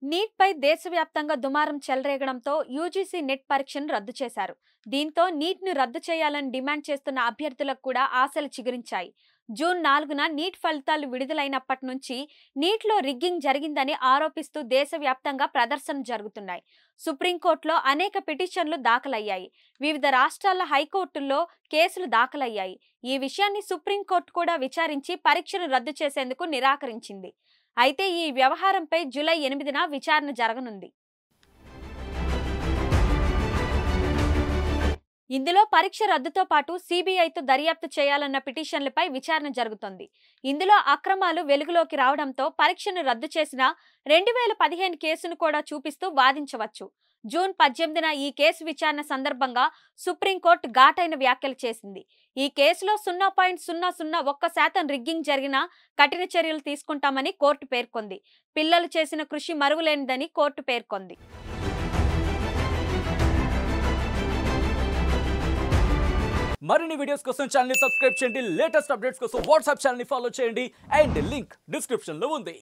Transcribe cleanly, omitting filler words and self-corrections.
Neat పై దేశవ్యాప్తంగా దుమారం చెలరేగడంతో యూజీసీ నెట్ పరీక్షను రద్దు చేశారు. దీంతో నీట్ ను రద్దు చేయాలని డిమాండ్ చేస్తున్న అభ్యర్థులకు కూడా ఆశలు చిగురించాయి. జూన్ 4న నీట్ ఫలితాలు విడుదలైనప్పటి నుంచి నీట్లో రిగ్గింగ్ జరిగిందని ఆరోపిస్తూ దేశవ్యాప్తంగా ప్రదర్శనలు జరుగుతున్నాయి. సుప్రీంకోర్టులో అనేక పిటిషన్లు దాఖలయ్యాయి. వివిధ రాష్ట్రాల హైకోర్టుల్లో కేసులు దాఖలయ్యాయి. ఈ విషయాన్ని సుప్రీంకోర్టు కూడా విచారించి పరీక్షను రద్దు చేసేందుకు నిరాకరించింది. అయితే ఈ వ్యవహారంపై జూలై 8న విచారణ జరగనుంది. ఇందులో పరీక్ష రద్దుతో పాటు సిబిఐతో దర్యాప్తు చేయాలన్న పిటిషన్లపై విచారణ జరుగుతోంది. ఇందులో అక్రమాలు వెలుగులోకి రావడంతో పరీక్షను రద్దు చేసిన 2015 కేసును కూడా చూపిస్తూ వాదించవచ్చు. జూన్ 18న ఈ కేసు విచారణ సందర్భంగా సుప్రీంకోర్టు ఘాటైన వ్యాఖ్యలు చేసింది. ఈ కేసులో 0.001% రిగ్గింగ్ జరిగినా కఠిన చర్యలు తీసుకుంటామని కోర్టు పేర్కొంది. పిల్లలు చేసిన కృషి మరువలేనిదని కోర్టు పేర్కొంది. మరిన్ని వీడియోస్ కోసం ఛానల్ ని సబ్స్క్రైబ్ చేయండి. లేటెస్ట్ అప్డేట్స్ కోసం వాట్సాప్ ఛానల్ ని ఫాలో చేయండి. అండ్ లింక్ డిస్క్రిప్షన్ లో ఉంది.